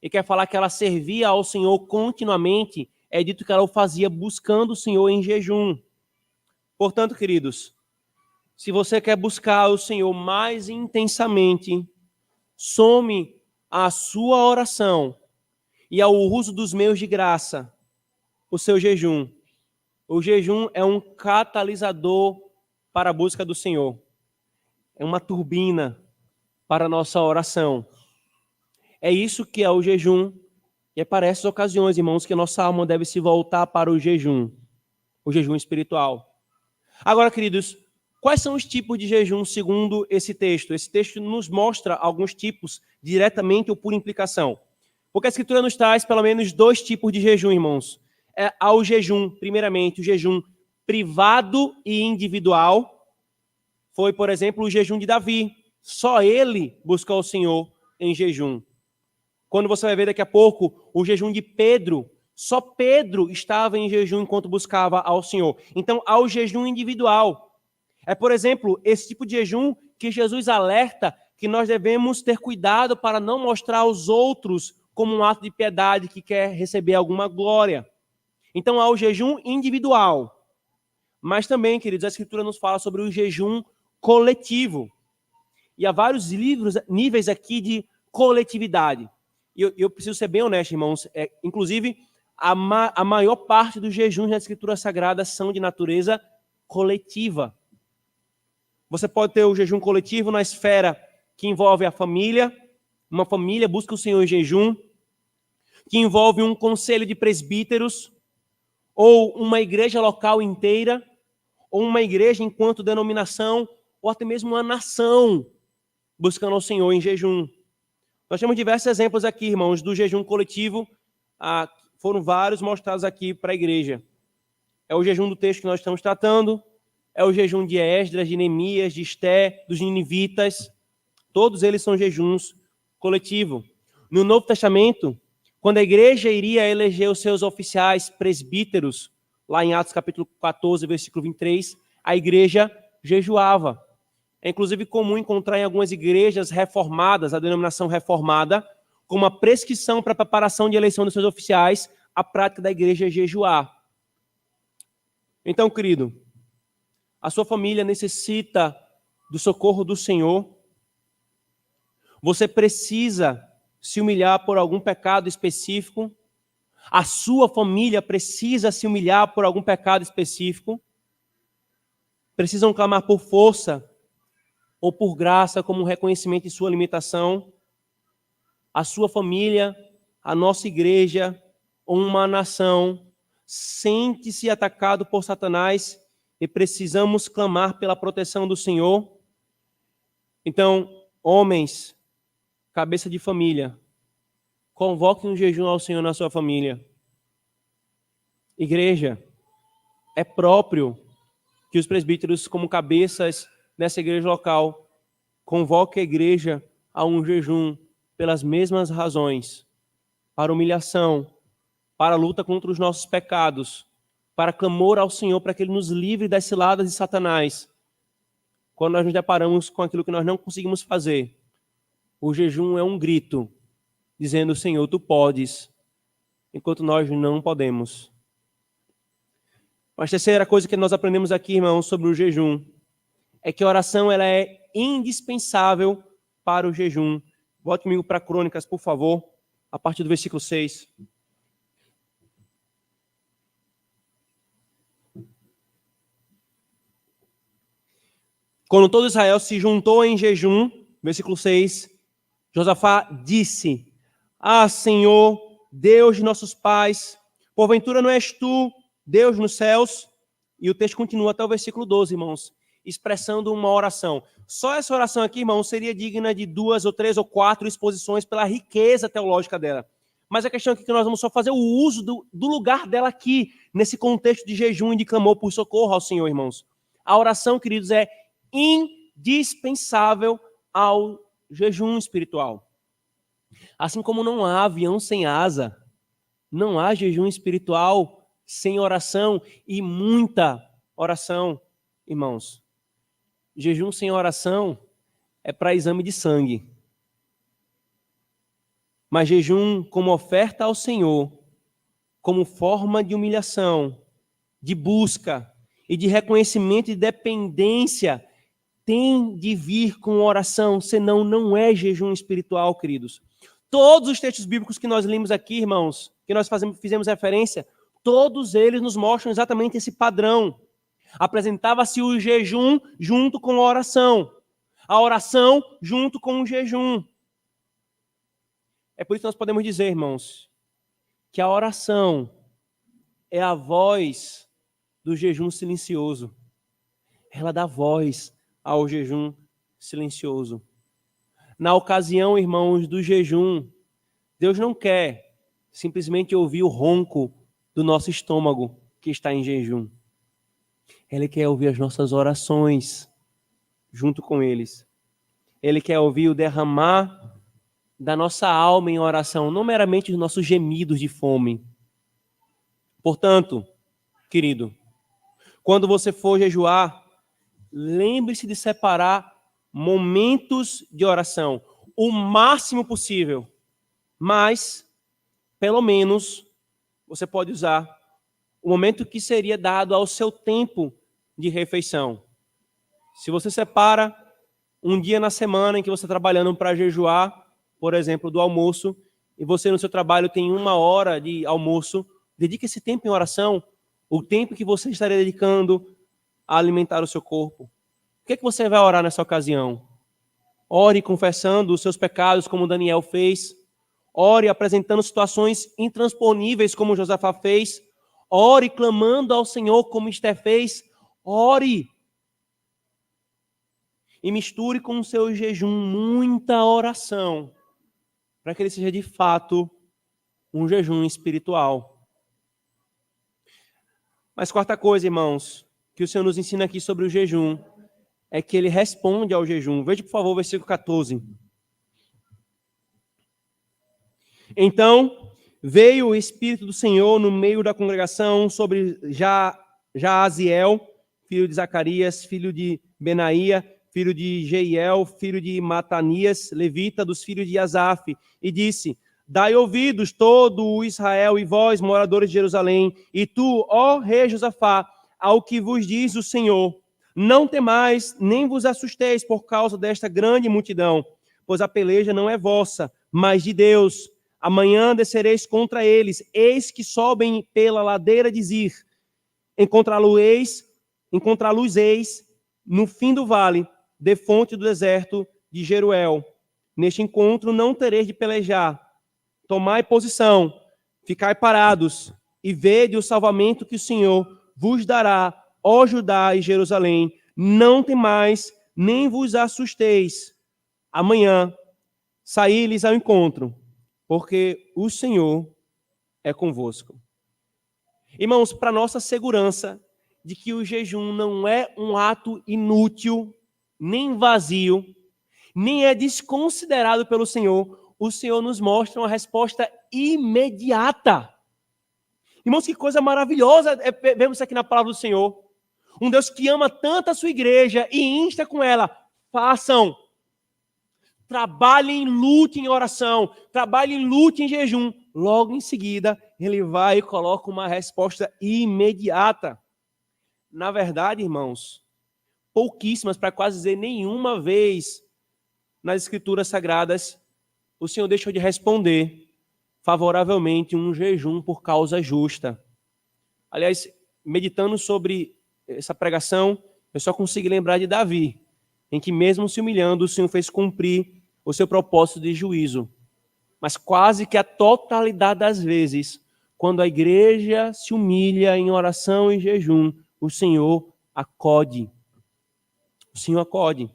e quer falar que ela servia ao Senhor continuamente, é dito que ela o fazia buscando o Senhor em jejum. Portanto, queridos, se você quer buscar o Senhor mais intensamente, some a sua oração e ao uso dos meios de graça, o seu jejum. O jejum é um catalisador para a busca do Senhor. É uma turbina para a nossa oração. É isso que é o jejum. E é para essas ocasiões, irmãos, que a nossa alma deve se voltar para o jejum espiritual. Agora, queridos, quais são os tipos de jejum segundo esse texto? Esse texto nos mostra alguns tipos, diretamente ou por implicação. Porque a Escritura nos traz pelo menos 2 tipos de jejum, irmãos. Há o jejum, primeiramente, o jejum privado e individual. Foi, por exemplo, o jejum de Davi. Só ele buscou o Senhor em jejum. Quando você vai ver daqui a pouco o jejum de Pedro, só Pedro estava em jejum enquanto buscava ao Senhor. Então, há o jejum individual. É, por exemplo, esse tipo de jejum que Jesus alerta que nós devemos ter cuidado para não mostrar aos outros como um ato de piedade que quer receber alguma glória. Então, há o jejum individual. Mas também, queridos, a Escritura nos fala sobre o jejum coletivo. E há vários níveis aqui de coletividade. E eu preciso ser bem honesto, irmãos. Inclusive, a maior parte dos jejuns na Escritura Sagrada são de natureza coletiva. Você pode ter o jejum coletivo na esfera que envolve a família. Uma família busca o Senhor em jejum. Que envolve um conselho de presbíteros. Ou uma igreja local inteira. Ou uma igreja enquanto denominação. Ou até mesmo uma nação buscando ao Senhor em jejum. Nós temos diversos exemplos aqui, irmãos, do jejum coletivo. Foram vários mostrados aqui para a igreja. É o jejum do texto que nós estamos tratando. É o jejum de Esdras, de Neemias, de Esté, dos ninivitas. Todos eles são jejuns coletivos. No Novo Testamento, quando a igreja iria eleger os seus oficiais presbíteros, lá em Atos capítulo 14, versículo 23, a igreja jejuava. É inclusive comum encontrar em algumas igrejas reformadas, a denominação reformada, como uma prescrição para a preparação de eleição dos seus oficiais, a prática da igreja é jejuar. Então, querido, a sua família necessita do socorro do Senhor. Você precisa se humilhar por algum pecado específico. A sua família precisa se humilhar por algum pecado específico. Precisam clamar por força ou por graça, como um reconhecimento de sua limitação. A sua família, a nossa igreja, ou uma nação, sente-se atacado por Satanás e precisamos clamar pela proteção do Senhor. Então, homens, cabeça de família, convoquem um jejum ao Senhor na sua família. Igreja, é próprio que os presbíteros, como cabeças nessa igreja local, convoque a igreja a um jejum pelas mesmas razões, para humilhação, para a luta contra os nossos pecados, para clamor ao Senhor para que Ele nos livre das ciladas de Satanás. Quando nós nos deparamos com aquilo que nós não conseguimos fazer, o jejum é um grito, dizendo: Senhor, Tu podes, enquanto nós não podemos. Mas a terceira coisa que nós aprendemos aqui, irmãos, sobre o jejum, é que a oração ela é indispensável para o jejum. Volte comigo para Crônicas, por favor, a partir do versículo 6. Quando todo Israel se juntou em jejum, versículo 6, Josafá disse: Senhor, Deus de nossos pais, porventura não és Tu, Deus nos céus? E o texto continua até o versículo 12, irmãos, expressando uma oração. Só essa oração aqui, irmãos, seria digna de 2 ou 3 ou 4 exposições pela riqueza teológica dela. Mas a questão aqui é que nós vamos só fazer o uso do lugar dela aqui, nesse contexto de jejum e de clamor por socorro ao Senhor, irmãos. A oração, queridos, é indispensável ao jejum espiritual. Assim como não há avião sem asa, Não há jejum espiritual sem oração e muita oração, irmãos. Jejum sem oração é para exame de sangue. Mas jejum como oferta ao Senhor, como forma de humilhação, de busca e de reconhecimento de dependência, tem de vir com oração, senão não é jejum espiritual, queridos. Todos os textos bíblicos que nós lemos aqui, irmãos, que nós fizemos referência, todos eles nos mostram exatamente esse padrão. Apresentava-se o jejum junto com a oração junto com o jejum. É por isso que nós podemos dizer, irmãos, que a oração é a voz do jejum silencioso. Ela dá voz ao jejum silencioso. Na ocasião, irmãos, do jejum, Deus não quer simplesmente ouvir o ronco do nosso estômago que está em jejum. Ele quer ouvir as nossas orações junto com eles. Ele quer ouvir o derramar da nossa alma em oração, não meramente os nossos gemidos de fome. Portanto, querido, quando você for jejuar, lembre-se de separar momentos de oração, o máximo possível. Mas, pelo menos, você pode usar o momento que seria dado ao seu tempo de refeição. Se você separa um dia na semana em que você está trabalhando para jejuar, por exemplo, do almoço, e você no seu trabalho tem 1 hora de almoço, dedique esse tempo em oração, o tempo que você estaria dedicando a alimentar o seu corpo. O que você vai orar nessa ocasião? Ore confessando os seus pecados, como Daniel fez. Ore apresentando situações intransponíveis, como Josafá fez. Ore clamando ao Senhor, como Esté fez. Ore. E misture com o seu jejum muita oração, para que ele seja de fato um jejum espiritual. Mas quarta coisa, irmãos, que o Senhor nos ensina aqui sobre o jejum, é que ele responde ao jejum. Veja, por favor, o versículo 14. Então, veio o Espírito do Senhor no meio da congregação sobre Jaaziel, filho de Zacarias, filho de Benaía, filho de Jeiel, filho de Matanias, levita dos filhos de Asaf, e disse: Dai ouvidos todo o Israel e vós, moradores de Jerusalém, e tu, ó rei Josafá, ao que vos diz o Senhor. Não temais, nem vos assusteis por causa desta grande multidão, pois a peleja não é vossa, mas de Deus. Amanhã descereis contra eles, eis que sobem pela ladeira de Zir. Encontrá-los-eis no fim do vale, de fonte do deserto de Jeruel. Neste encontro não tereis de pelejar. Tomai posição, ficai parados, e vede o salvamento que o Senhor vos dará, ó Judá e Jerusalém. Não temais, nem vos assusteis. Amanhã saí-lhes ao encontro, porque o Senhor é convosco. Irmãos, para nossa segurança de que o jejum não é um ato inútil, nem vazio, nem é desconsiderado pelo Senhor, o Senhor nos mostra uma resposta imediata. Irmãos, que coisa maravilhosa vemos aqui na palavra do Senhor. Um Deus que ama tanto a sua igreja e insta com ela: façam. Trabalhem, lutem em oração, trabalhem, lutem em jejum. Logo em seguida, ele vai e coloca uma resposta imediata. Na verdade, irmãos, pouquíssimas, para quase dizer nenhuma vez nas Escrituras Sagradas, o Senhor deixou de responder favoravelmente um jejum por causa justa. Aliás, meditando sobre essa pregação, eu só consigo lembrar de Davi, em que mesmo se humilhando, o Senhor fez cumprir o seu propósito de juízo. Mas quase que a totalidade das vezes, quando a igreja se humilha em oração e jejum, o Senhor acode. O Senhor acode.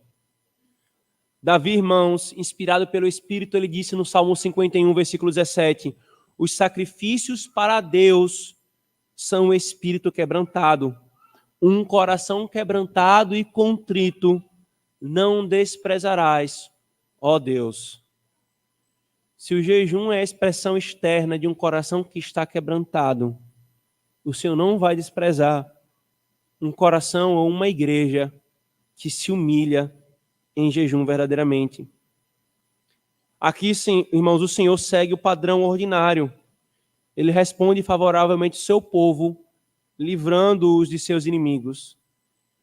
Davi, irmãos, inspirado pelo Espírito, ele disse no Salmo 51, versículo 17, os sacrifícios para Deus são o espírito quebrantado. Um coração quebrantado e contrito não desprezarás, ó Deus. Se o jejum é a expressão externa de um coração que está quebrantado, o Senhor não vai desprezar um coração ou uma igreja que se humilha em jejum verdadeiramente. Aqui, sim, irmãos, o Senhor segue o padrão ordinário. Ele responde favoravelmente ao seu povo, livrando-os de seus inimigos.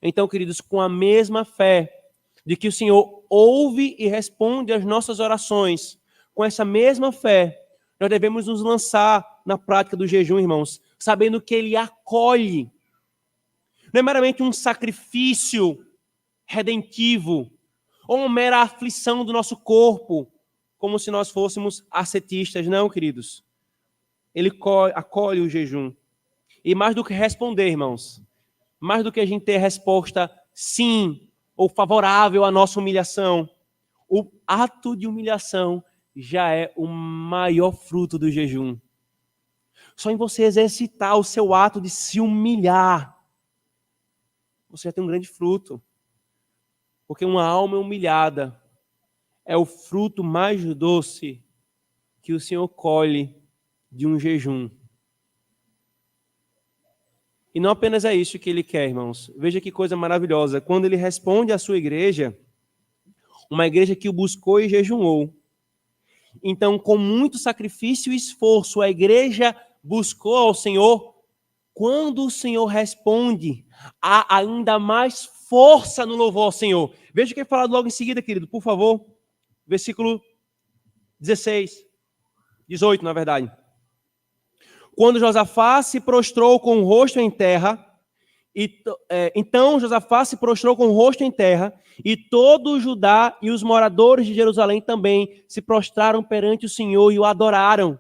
Então, queridos, com a mesma fé de que o Senhor ouve e responde às nossas orações, com essa mesma fé, nós devemos nos lançar na prática do jejum, irmãos, sabendo que ele acolhe. Não é meramente um sacrifício redentivo, ou uma mera aflição do nosso corpo, como se nós fôssemos ascetistas. Não, queridos. Ele acolhe o jejum. E mais do que responder, irmãos, mais do que a gente ter resposta sim, ou favorável à nossa humilhação, o ato de humilhação já é o maior fruto do jejum. Só em você exercitar o seu ato de se humilhar, você já tem um grande fruto. Porque uma alma humilhada é o fruto mais doce que o Senhor colhe de um jejum. E não apenas é isso que ele quer, irmãos. Veja que coisa maravilhosa. Quando ele responde à sua igreja, uma igreja que o buscou e jejuou. Então, com muito sacrifício e esforço, a igreja buscou ao Senhor. Quando o Senhor responde, há ainda mais força no louvor ao Senhor. Veja o que é falado logo em seguida, querido, por favor. Versículo 16, 18, na verdade. Quando Josafá se prostrou com o rosto em terra, então Josafá se prostrou com o rosto em terra, e todo o Judá e os moradores de Jerusalém também se prostraram perante o Senhor e o adoraram.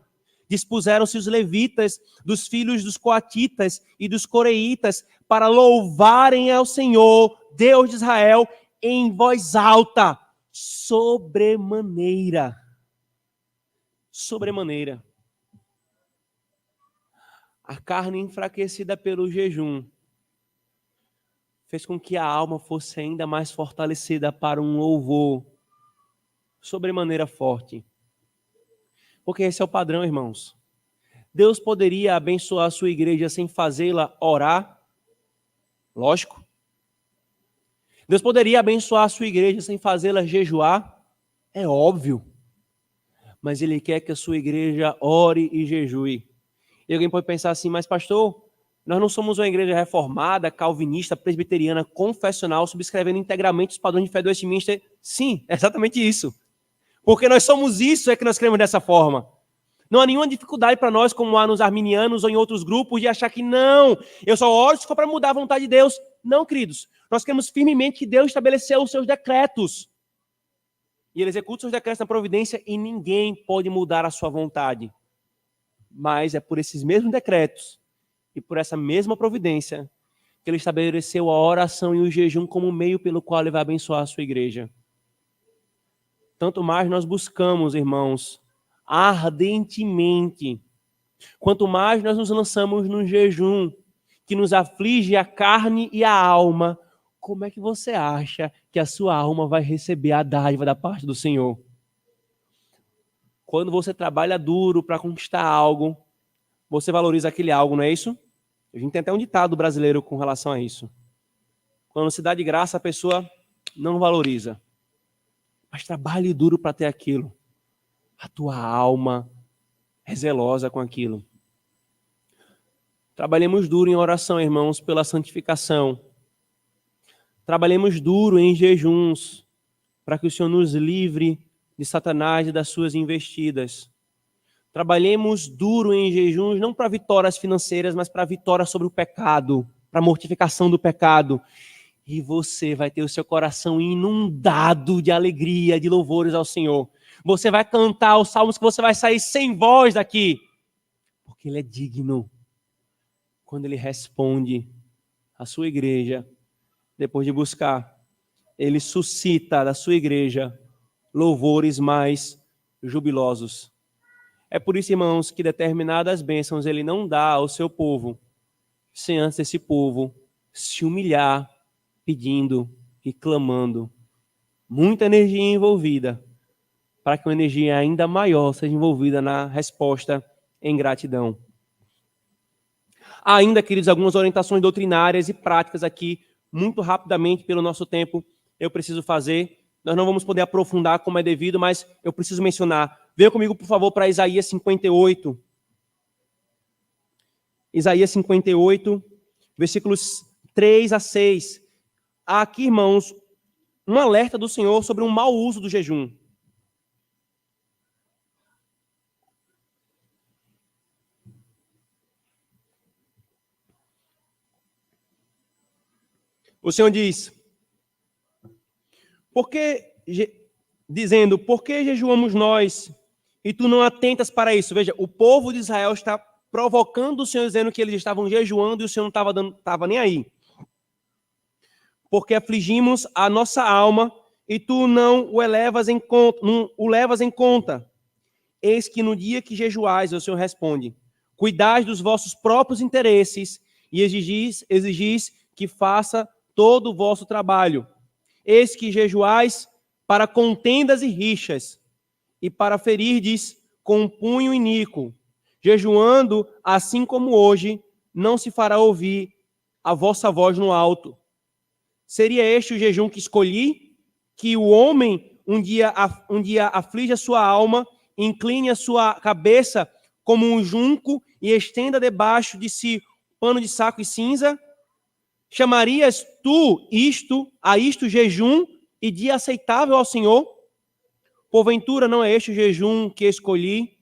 Dispuseram-se os levitas, dos filhos dos coatitas e dos coreitas, para louvarem ao Senhor, Deus de Israel, em voz alta, sobremaneira. Sobremaneira. A carne enfraquecida pelo jejum fez com que a alma fosse ainda mais fortalecida para um louvor sobremaneira forte. Porque esse é o padrão, irmãos. Deus poderia abençoar a sua igreja sem fazê-la orar? Lógico. Deus poderia abençoar a sua igreja sem fazê-la jejuar? É óbvio. Mas Ele quer que a sua igreja ore e jejue. E alguém pode pensar assim, mas pastor, nós não somos uma igreja reformada, calvinista, presbiteriana, confessional, subscrevendo integralmente os padrões de fé do Westminster. Sim, é exatamente isso. Porque nós somos isso, é que nós cremos dessa forma. Não há nenhuma dificuldade para nós, como há nos arminianos ou em outros grupos, de achar que não, eu só oro se for para mudar a vontade de Deus. Não, queridos. Nós cremos firmemente que Deus estabeleceu os seus decretos. E Ele executa os seus decretos na providência e ninguém pode mudar a sua vontade. Mas é por esses mesmos decretos e por essa mesma providência que Ele estabeleceu a oração e o jejum como meio pelo qual Ele vai abençoar a sua igreja. Tanto mais nós buscamos, irmãos, ardentemente. Quanto mais nós nos lançamos no jejum, que nos aflige a carne e a alma, como é que você acha que a sua alma vai receber a dádiva da parte do Senhor? Quando você trabalha duro para conquistar algo, você valoriza aquele algo, não é isso? A gente tem até um ditado brasileiro com relação a isso. Quando se dá de graça, a pessoa não valoriza. Mas trabalhe duro para ter aquilo. A tua alma é zelosa com aquilo. Trabalhemos duro em oração, irmãos, pela santificação. Trabalhemos duro em jejuns, para que o Senhor nos livre de Satanás e das suas investidas. Trabalhemos duro em jejuns, não para vitórias financeiras, mas para vitória sobre o pecado, para a mortificação do pecado. E você vai ter o seu coração inundado de alegria, de louvores ao Senhor. Você vai cantar os salmos que você vai sair sem voz daqui, porque Ele é digno. Quando Ele responde à sua igreja, depois de buscar, Ele suscita da sua igreja louvores mais jubilosos. É por isso, irmãos, que determinadas bênçãos Ele não dá ao seu povo, sem antes esse povo se humilhar, pedindo e clamando. Muita energia envolvida para que uma energia ainda maior seja envolvida na resposta em gratidão. Ainda, queridos, algumas orientações doutrinárias e práticas aqui, muito rapidamente, pelo nosso tempo, eu preciso fazer. Nós não vamos poder aprofundar como é devido, mas eu preciso mencionar. Venha comigo, por favor, para Isaías 58. Isaías 58, versículos 3 a 6. Há aqui, irmãos, um alerta do Senhor sobre um mau uso do jejum. O Senhor diz, por que jejuamos nós e tu não atentas para isso? Veja, o povo de Israel está provocando o Senhor, dizendo que eles estavam jejuando e o Senhor não estava nem aí. Porque afligimos a nossa alma e tu não o levas em conta. Eis que no dia que jejuais, o Senhor responde, cuidais dos vossos próprios interesses e exigis que faça todo o vosso trabalho. Eis que jejuais para contendas e rixas, e para ferirdes com um punho iníquo. Jejuando, assim como hoje, não se fará ouvir a vossa voz no alto. Seria este o jejum que escolhi? Que o homem um dia aflige a sua alma, incline a sua cabeça como um junco e estenda debaixo de si pano de saco e cinza? Chamarias tu isto jejum e dia aceitável ao Senhor? Porventura não é este o jejum que escolhi,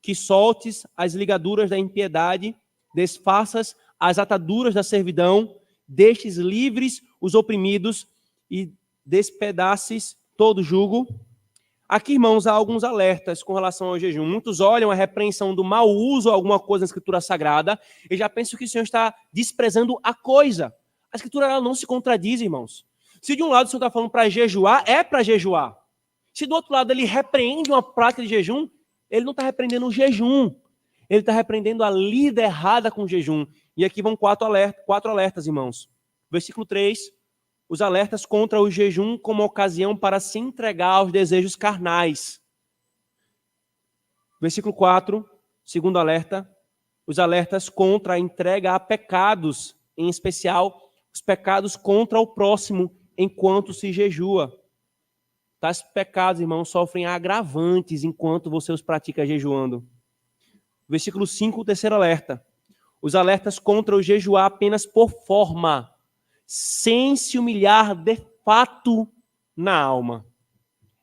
que soltes as ligaduras da impiedade, desfaças as ataduras da servidão, deixes livres os oprimidos e despedaces todo jugo? Aqui, irmãos, há alguns alertas com relação ao jejum. Muitos olham a repreensão do mau uso a alguma coisa na Escritura Sagrada e já pensam que o Senhor está desprezando a coisa. A Escritura ela não se contradiz, irmãos. Se de um lado o Senhor está falando para jejuar, é para jejuar. Se do outro lado ele repreende uma prática de jejum, ele não está repreendendo o jejum. Ele está repreendendo a lida errada com o jejum. E aqui vão quatro alertas, irmãos. Versículo 3. Os alertas contra o jejum como ocasião para se entregar aos desejos carnais. Versículo 4, segundo alerta, os alertas contra a entrega a pecados, em especial os pecados contra o próximo enquanto se jejua. Tais pecados, irmãos, sofrem agravantes enquanto você os pratica jejuando. Versículo 5, o terceiro alerta. Os alertas contra o jejuar apenas por forma, sem se humilhar de fato na alma.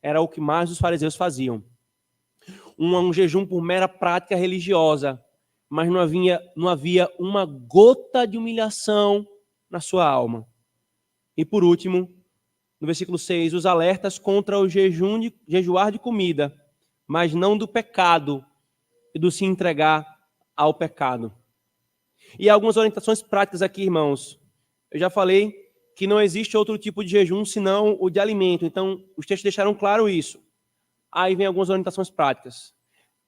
Era o que mais os fariseus faziam. Um jejum por mera prática religiosa, mas não havia uma gota de humilhação na sua alma. E por último, no versículo 6, os alertas contra o jejuar de comida, mas não do pecado e do se entregar ao pecado. E algumas orientações práticas aqui, irmãos. Eu já falei que não existe outro tipo de jejum senão o de alimento. Então, os textos deixaram claro isso. Aí vem algumas orientações práticas.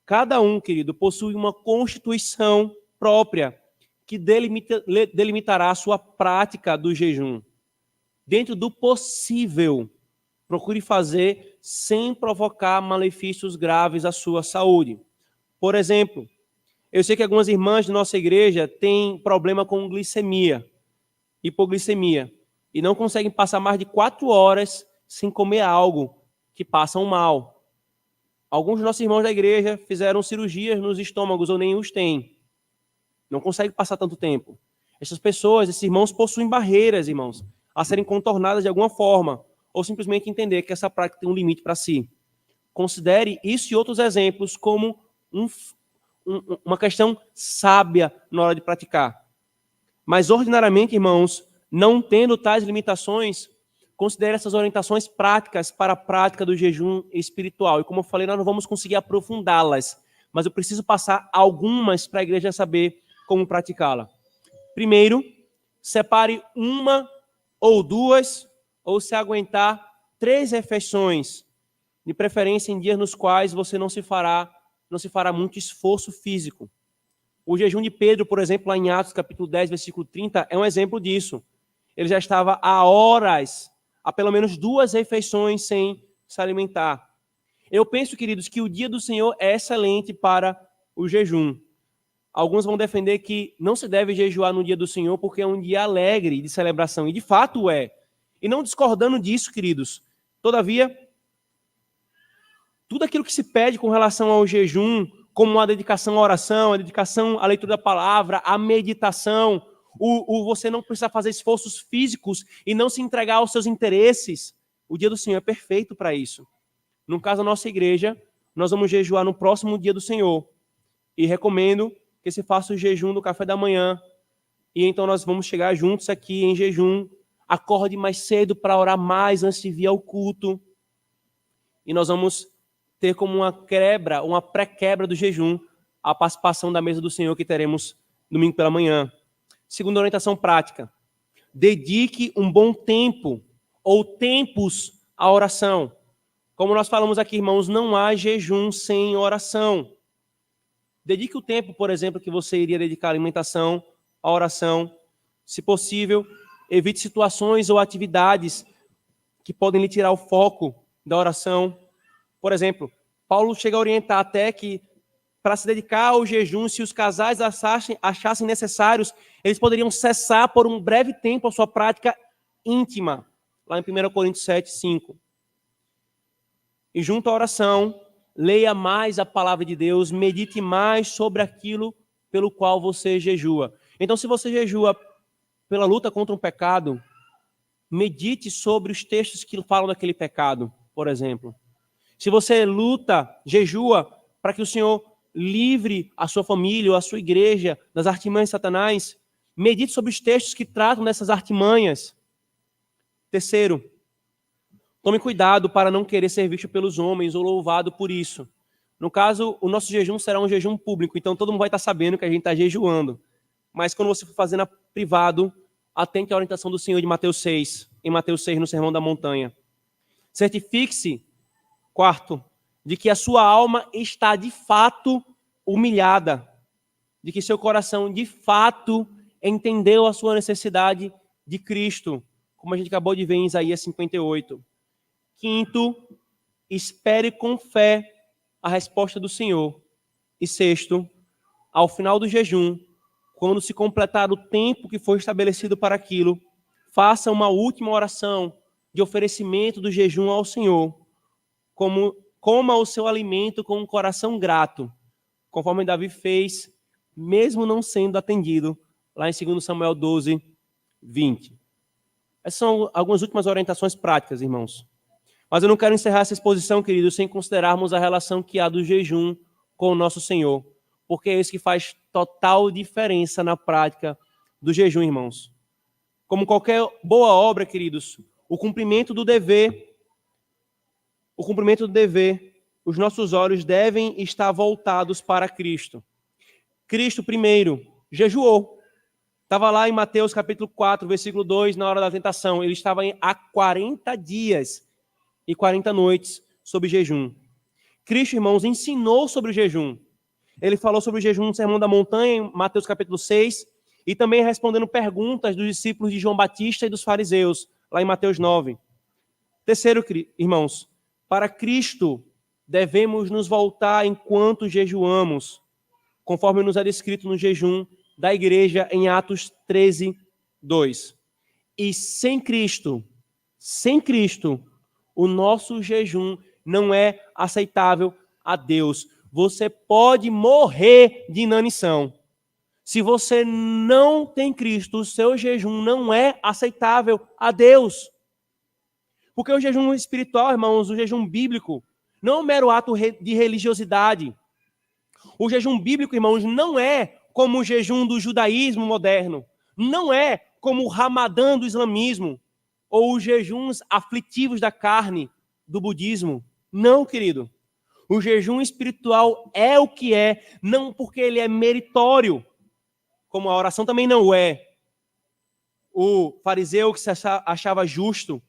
Cada um, querido, possui uma constituição própria que delimitará a sua prática do jejum. Dentro do possível, procure fazer sem provocar malefícios graves à sua saúde. Por exemplo, eu sei que algumas irmãs de nossa igreja têm problema com glicemia, hipoglicemia, e não conseguem passar mais de 4 horas sem comer algo que passam mal. Alguns dos nossos irmãos da igreja fizeram cirurgias nos estômagos ou nem os têm. Não conseguem passar tanto tempo. Essas pessoas, esses irmãos possuem barreiras, irmãos, a serem contornadas de alguma forma, ou simplesmente entender que essa prática tem um limite para si. Considere isso e outros exemplos como uma questão sábia na hora de praticar. Mas, ordinariamente, irmãos, não tendo tais limitações, considere essas orientações práticas para a prática do jejum espiritual. E como eu falei, nós não vamos conseguir aprofundá-las, mas eu preciso passar algumas para a igreja saber como praticá-la. Primeiro, separe uma ou duas, ou se aguentar, 3 refeições, de preferência em dias nos quais você não se fará muito esforço físico. O jejum de Pedro, por exemplo, lá em Atos, capítulo 10, versículo 30, é um exemplo disso. Ele já estava há horas, há pelo menos 2 refeições sem se alimentar. Eu penso, queridos, que o dia do Senhor é excelente para o jejum. Alguns vão defender que não se deve jejuar no dia do Senhor porque é um dia alegre de celebração, e de fato é. E não discordando disso, queridos, todavia, tudo aquilo que se pede com relação ao jejum, como a dedicação à oração, a dedicação à leitura da palavra, a meditação, você não precisa fazer esforços físicos e não se entregar aos seus interesses, o dia do Senhor é perfeito para isso. No caso da nossa igreja, nós vamos jejuar no próximo dia do Senhor. E recomendo que se faça o jejum do café da manhã. E então nós vamos chegar juntos aqui em jejum. Acorde mais cedo para orar mais antes de vir ao culto. E nós vamos ter como uma pré-quebra do jejum, a participação da mesa do Senhor que teremos domingo pela manhã. Segunda orientação prática. Dedique um bom tempo ou tempos à oração. Como nós falamos aqui, irmãos, não há jejum sem oração. Dedique o tempo, por exemplo, que você iria dedicar à alimentação, à oração. Se possível, evite situações ou atividades que podem lhe tirar o foco da oração. Por exemplo, Paulo chega a orientar até que, para se dedicar ao jejum, se os casais achassem necessários, eles poderiam cessar por um breve tempo a sua prática íntima, lá em 1 Coríntios 7, 5. E junto à oração, leia mais a palavra de Deus, medite mais sobre aquilo pelo qual você jejua. Então, se você jejua pela luta contra um pecado, medite sobre os textos que falam daquele pecado, por exemplo. Se você jejua para que o Senhor livre a sua família ou a sua igreja das artimanhas de Satanás, medite sobre os textos que tratam dessas artimanhas. Terceiro, tome cuidado para não querer ser visto pelos homens ou louvado por isso. No caso, o nosso jejum será um jejum público, então todo mundo vai estar sabendo que a gente está jejuando. Mas quando você for fazer na privado, atente à orientação do Senhor de Mateus 6, em Mateus 6, no Sermão da Montanha. Certifique-se, quarto, de que a sua alma está de fato humilhada, de que seu coração de fato entendeu a sua necessidade de Cristo, como a gente acabou de ver em Isaías 58. Quinto, espere com fé a resposta do Senhor. E sexto, ao final do jejum, quando se completar o tempo que foi estabelecido para aquilo, faça uma última oração de oferecimento do jejum ao Senhor, coma o seu alimento com um coração grato, conforme Davi fez, mesmo não sendo atendido, lá em 2 Samuel 12, 20. Essas são algumas últimas orientações práticas, irmãos. Mas eu não quero encerrar essa exposição, queridos, sem considerarmos a relação que há do jejum com o nosso Senhor, porque é isso que faz total diferença na prática do jejum, irmãos. Como qualquer boa obra, queridos, o cumprimento do dever, os nossos olhos devem estar voltados para Cristo. Cristo, primeiro, jejuou. Estava lá em Mateus capítulo 4, versículo 2, na hora da tentação. Ele estava há 40 dias e 40 noites sob jejum. Cristo, irmãos, ensinou sobre o jejum. Ele falou sobre o jejum no Sermão da Montanha, em Mateus capítulo 6, e também respondendo perguntas dos discípulos de João Batista e dos fariseus, lá em Mateus 9. Terceiro, irmãos, para Cristo devemos nos voltar enquanto jejuamos, conforme nos é descrito no jejum da igreja em Atos 13, 2. E sem Cristo, o nosso jejum não é aceitável a Deus. Você pode morrer de inanição. Se você não tem Cristo, o seu jejum não é aceitável a Deus. Porque o jejum espiritual, irmãos, o jejum bíblico, não é um mero ato de religiosidade. O jejum bíblico, irmãos, não é como o jejum do judaísmo moderno. Não é como o ramadã do islamismo. Ou os jejuns aflitivos da carne do budismo. Não, querido. O jejum espiritual é o que é, não porque ele é meritório, como a oração também não é. O fariseu que se achava justo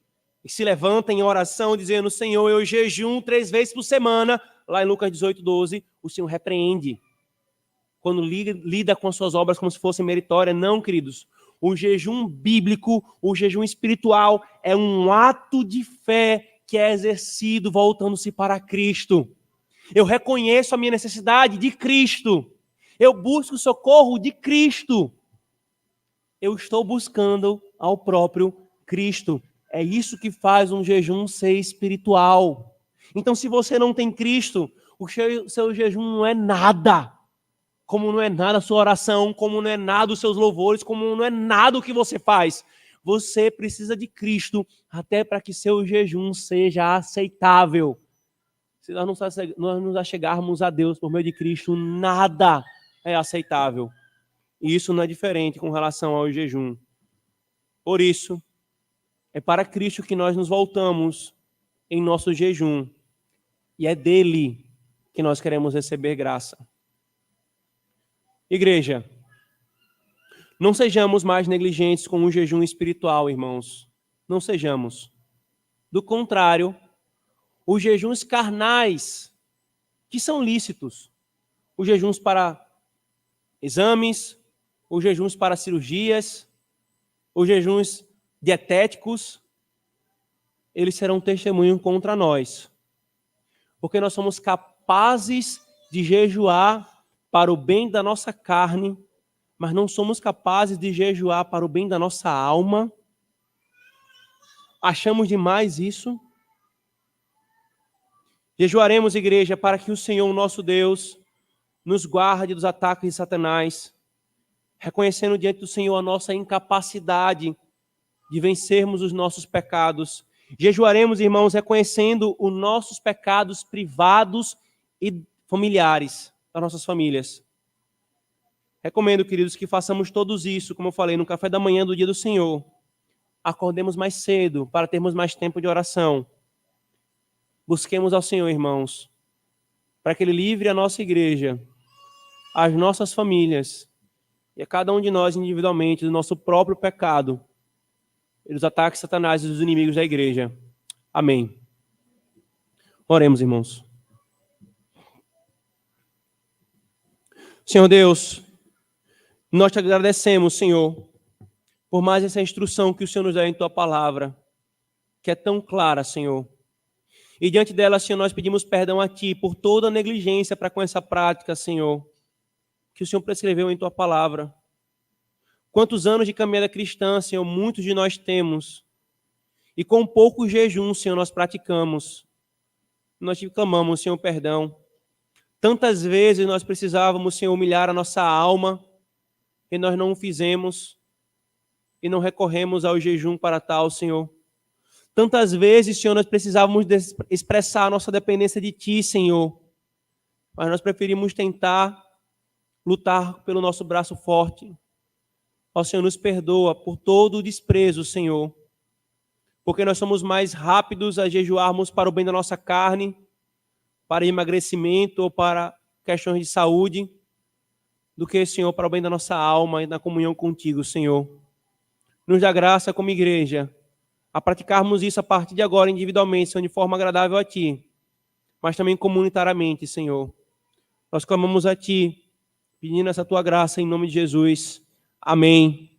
e se levanta em oração dizendo: Senhor, eu jejum 3 vezes por semana, lá em Lucas 18, 12, o Senhor repreende. Quando lida com as suas obras como se fossem meritórias. Não, queridos. O jejum bíblico, o jejum espiritual é um ato de fé que é exercido voltando-se para Cristo. Eu reconheço a minha necessidade de Cristo. Eu busco o socorro de Cristo. Eu estou buscando ao próprio Cristo. É isso que faz um jejum ser espiritual. Então, se você não tem Cristo, o seu jejum não é nada. Como não é nada a sua oração, como não é nada os seus louvores, como não é nada o que você faz. Você precisa de Cristo até para que seu jejum seja aceitável. Se nós não nos achegarmos a Deus por meio de Cristo, nada é aceitável. E isso não é diferente com relação ao jejum. Por isso, é para Cristo que nós nos voltamos em nosso jejum. E é dele que nós queremos receber graça. Igreja, não sejamos mais negligentes com o jejum espiritual, irmãos. Não sejamos. Do contrário, os jejuns carnais, que são lícitos, os jejuns para exames, os jejuns para cirurgias, os jejuns dietéticos, eles serão testemunho contra nós. Porque nós somos capazes de jejuar para o bem da nossa carne, mas não somos capazes de jejuar para o bem da nossa alma. Achamos demais isso. Jejuaremos, igreja, para que o Senhor, nosso Deus, nos guarde dos ataques de Satanás, reconhecendo diante do Senhor a nossa incapacidade de vencermos os nossos pecados. Jejuaremos, irmãos, reconhecendo os nossos pecados privados e familiares, das nossas famílias. Recomendo, queridos, que façamos todos isso, como eu falei, no café da manhã do dia do Senhor. Acordemos mais cedo para termos mais tempo de oração. Busquemos ao Senhor, irmãos, para que Ele livre a nossa igreja, as nossas famílias e a cada um de nós individualmente do nosso próprio pecado e dos ataques de Satanás e dos inimigos da igreja. Amém. Oremos, irmãos. Senhor Deus, nós te agradecemos, Senhor, por mais essa instrução que o Senhor nos dá em Tua palavra, que é tão clara, Senhor. E diante dela, Senhor, nós pedimos perdão a Ti por toda a negligência para com essa prática, Senhor, que o Senhor prescreveu em Tua palavra. Quantos anos de caminhada cristã, Senhor, muitos de nós temos. E com pouco jejum, Senhor, nós praticamos. Nós te clamamos, Senhor, perdão. Tantas vezes nós precisávamos, Senhor, humilhar a nossa alma e nós não o fizemos e não recorremos ao jejum para tal, Senhor. Tantas vezes, Senhor, nós precisávamos expressar a nossa dependência de Ti, Senhor, mas nós preferimos tentar lutar pelo nosso braço forte. Ó Senhor, nos perdoa por todo o desprezo, Senhor, porque nós somos mais rápidos a jejuarmos para o bem da nossa carne, para emagrecimento ou para questões de saúde, do que, Senhor, para o bem da nossa alma e na comunhão contigo, Senhor. Nos dá graça como igreja a praticarmos isso a partir de agora individualmente, Senhor, de forma agradável a Ti, mas também comunitariamente, Senhor. Nós clamamos a Ti, pedindo essa Tua graça em nome de Jesus. Amém.